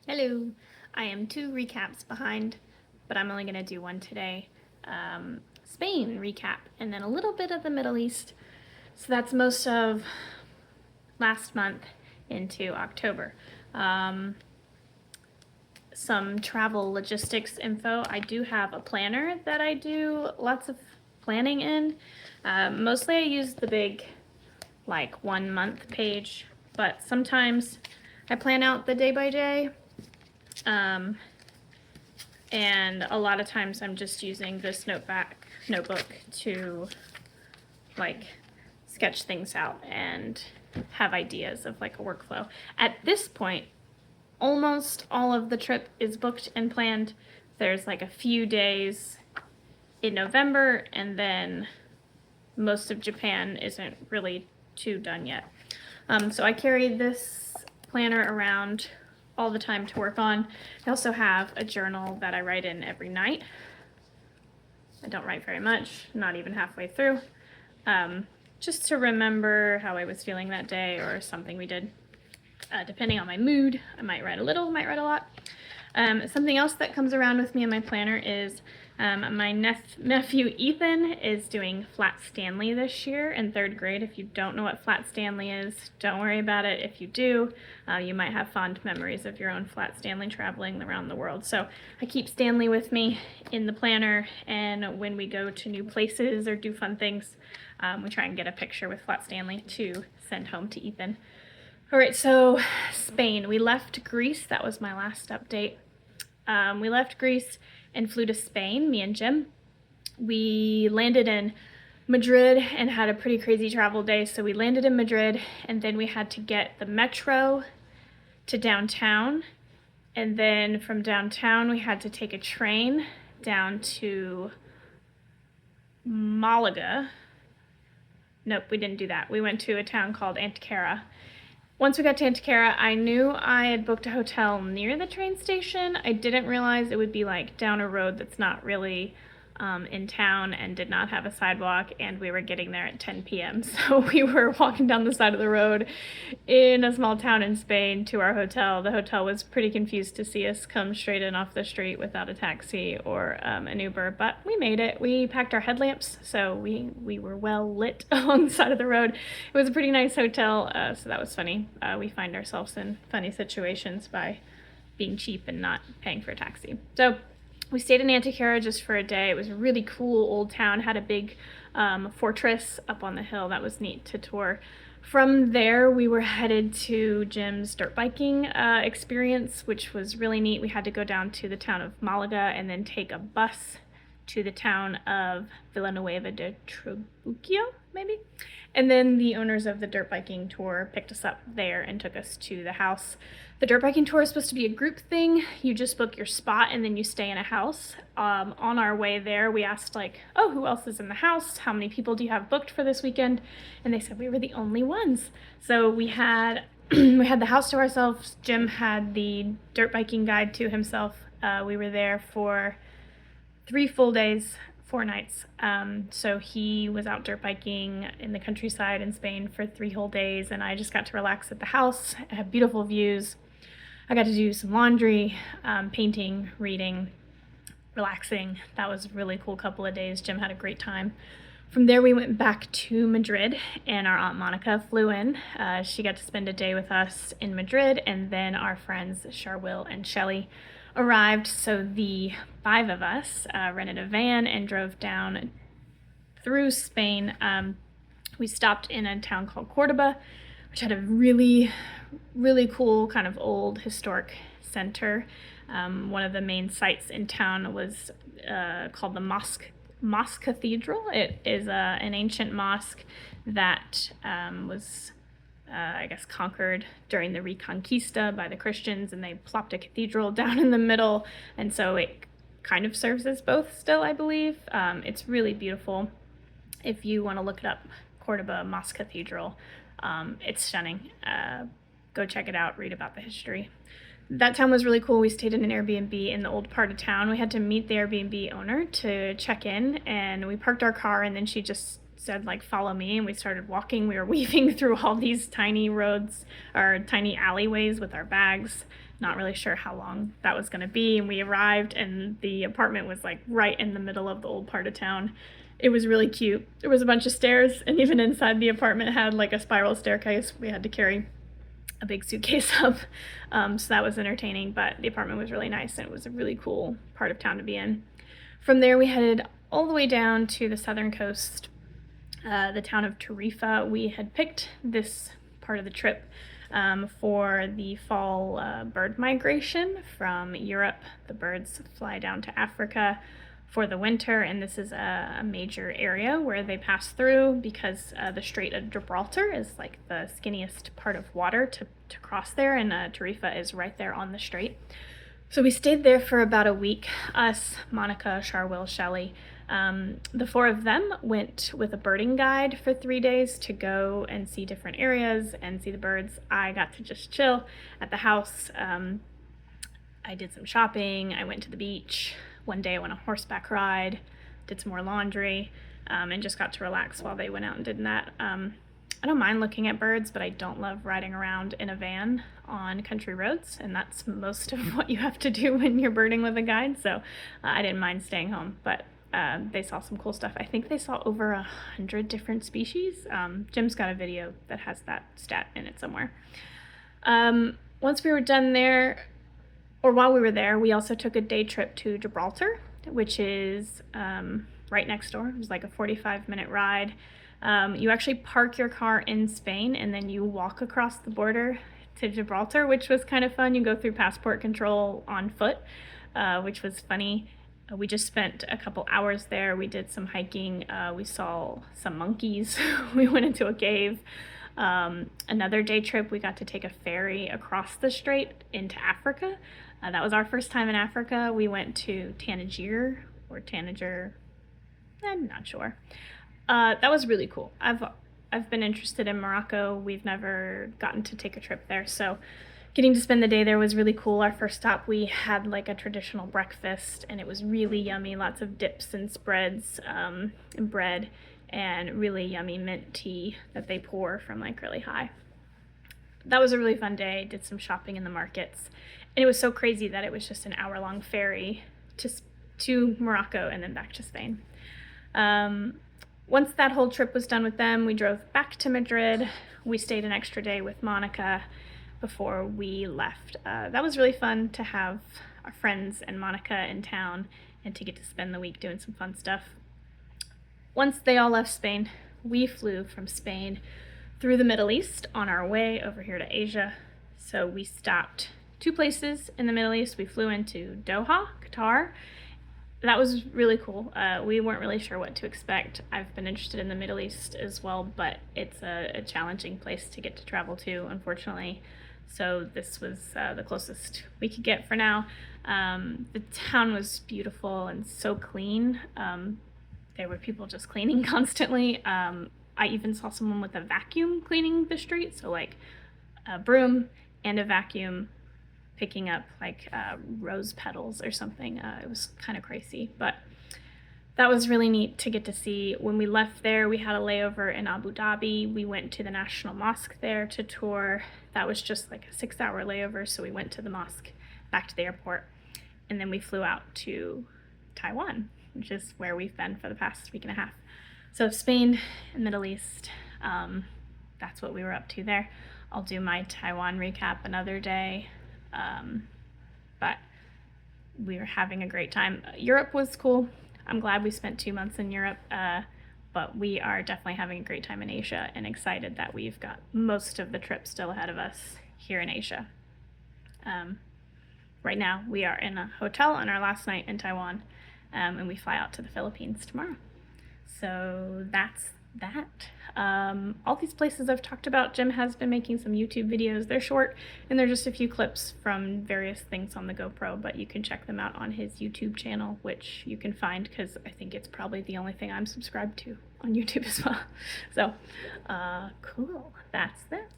Hello. I am 2 recaps behind, but I'm only going to do one today. Spain recap, and then a little bit of the Middle East. So that's most of last month into October. Some travel logistics info. I do have a planner that I do lots of planning in. Mostly I use the big, like, 1 month page, but sometimes I plan out the day by day. And a lot of times I'm just using this notebook to like sketch things out and have ideas of like a workflow. At this point, almost all of the trip is booked and planned. There's like a few days in November, and then most of Japan isn't really too done yet. So I carry this planner around all the time to work on. I also have a journal that I write in every night. I don't write very much, not even halfway through, just to remember how I was feeling that day or something we did. Depending on my mood, I might write a little, might write a lot. Something else that comes around with me in my planner is my nephew Ethan is doing Flat Stanley this year in 3rd grade. If you don't know what Flat Stanley is, don't worry about it. If you do, you might have fond memories of your own Flat Stanley traveling around the world. So I keep Stanley with me in the planner, and when we go to new places or do fun things, we try and get a picture with Flat Stanley to send home to Ethan. All right, so Spain. We left Greece. That was my last update. We left Greece and flew to Spain, me and Jim. We landed in Madrid and had a pretty crazy travel day. So we landed in Madrid, and then we had to get the metro to downtown. And then from downtown, we had to take a train down to Malaga. Nope, we didn't do that. We went to a town called Antequera. Once we got to Antequera, I knew I had booked a hotel near the train station. I didn't realize it would be like down a road that's not really in town and did not have a sidewalk, and we were getting there at 10 p.m. So we were walking down the side of the road in a small town in Spain to our hotel. The hotel was pretty confused to see us come straight in off the street without a taxi or an Uber, but we made it. We packed our headlamps, so we were well lit along the side of the road. It was a pretty nice hotel, so that was funny. We find ourselves in funny situations by being cheap and not paying for a taxi. So we stayed in Antequera just for a day. It was a really cool old town, had a big fortress up on the hill. That was neat to tour. From there, we were headed to Jim's dirt biking experience, which was really neat. We had to go down to the town of Malaga and then take a bus to the town of Villanueva de Trabuco, maybe. And then the owners of the dirt biking tour picked us up there and took us to the house. The dirt biking tour is supposed to be a group thing. You just book your spot and then you stay in a house. On our way there, we asked like, oh, who else is in the house? How many people do you have booked for this weekend? And they said we were the only ones. So we had we had the house to ourselves. Jim had the dirt biking guide to himself. We were there for 3 full days, 4 nights. So he was out dirt biking in the countryside in Spain for 3 whole days, and I just got to relax at the house. I had beautiful views. I got to do some laundry, painting, reading, relaxing. That was a really cool couple of days. Jim had a great time. From there, we went back to Madrid, and our Aunt Monica flew in. She got to spend a day with us in Madrid, and then our friends Charwill and Shelley arrived. So the 5 of us rented a van and drove down through Spain. We stopped in a town called Cordoba, which had a really, really cool kind of old historic center. One of the main sites in town was called the Mosque Cathedral. It is an ancient mosque that was I guess, conquered during the Reconquista by the Christians, and they plopped a cathedral down in the middle, and so it kind of serves as both still, I believe. It's really beautiful. If you want to look it up, Cordoba Mosque Cathedral, it's stunning. Go check it out, read about the history. That town was really cool. We stayed in an Airbnb in the old part of town. We had to meet the Airbnb owner to check in, and we parked our car, and then she just said, like, follow me, and we started walking. We were weaving through all these tiny roads or tiny alleyways with our bags not really sure how long that was going to be. And we arrived, and the apartment was like right in the middle of the old part of town. It was really cute. There was a bunch of stairs, and even inside the apartment had like a spiral staircase. We had to carry a big suitcase up. So that was entertaining, but the apartment was really nice, and it was a really cool part of town to be in. From there, we headed all the way down to the southern coast, the town of Tarifa. We had picked this part of the trip for the fall bird migration from Europe. The birds fly down to Africa for the winter, and this is a major area where they pass through because the Strait of Gibraltar is like the skinniest part of water to cross there, and Tarifa is right there on the strait. So we stayed there for about a week. Us, Monica, Charwell, Shelley. The four of them went with a birding guide for 3 days to go and see different areas and see the birds. I got to just chill at the house. I did some shopping. I went to the beach. One day I went on a horseback ride, did some more laundry, and just got to relax while they went out and did that. I don't mind looking at birds, but I don't love riding around in a van on country roads, and that's most of what you have to do when you're birding with a guide, so I didn't mind staying home, but they saw some cool stuff. I think they saw over 100 different species. Jim's got a video that has that stat in it somewhere. Once we were done there, or while we were there, we also took a day trip to Gibraltar, which is right next door. It was like a 45-minute ride. You actually park your car in Spain, and then you walk across the border to Gibraltar, which was kind of fun. You go through passport control on foot, which was funny. We just spent a couple hours there. We did some hiking. We saw some monkeys. We went into a cave. Another day trip, we got to take a ferry across the strait into Africa. That was our first time in Africa. We went to Tangier or Tanager. I'm not sure. That was really cool. I've been interested in Morocco. We've never gotten to take a trip there, so getting to spend the day there was really cool. Our first stop, we had like a traditional breakfast, and it was really yummy. Lots of dips and spreads and bread, and really yummy mint tea that they pour from like really high. That was a really fun day. Did some shopping in the markets, and it was so crazy that it was just an hour-long ferry to Morocco and then back to Spain. Once that whole trip was done with them, we drove back to Madrid. We stayed an extra day with Monica before we left. That was really fun to have our friends and Monica in town and to get to spend the week doing some fun stuff. Once they all left Spain, we flew from Spain through the Middle East on our way over here to Asia. So we stopped 2 places in the Middle East. We flew into Doha, Qatar. That was really cool. We weren't really sure what to expect. I've been interested in the Middle East as well, but it's a challenging place to get to travel to, unfortunately. So this was the closest we could get for now. The town was beautiful and so clean. There were people just cleaning constantly. I even saw someone with a vacuum cleaning the street, so like a broom and a vacuum, picking up like rose petals or something. It was kind of crazy, but that was really neat to get to see. When we left there, we had a layover in Abu Dhabi. We went to the National Mosque there to tour. That was just like a 6-hour layover, so we went to the mosque, back to the airport, and then we flew out to Taiwan, which is where we've been for the past week and a half. So Spain and Middle East, that's what we were up to there. I'll do my Taiwan recap another day. But we were having a great time. Europe was cool. I'm glad we spent 2 months in Europe, but we are definitely having a great time in Asia and excited that we've got most of the trip still ahead of us here in Asia. Right now, we are in a hotel on our last night in Taiwan, and we fly out to the Philippines tomorrow. So that's that. All these places I've talked about, Jim has been making some YouTube videos. They're short, and they're just a few clips from various things on the GoPro, but you can check them out on his YouTube channel, which you can find because I think it's probably the only thing I'm subscribed to on YouTube as well. So, cool. That's that.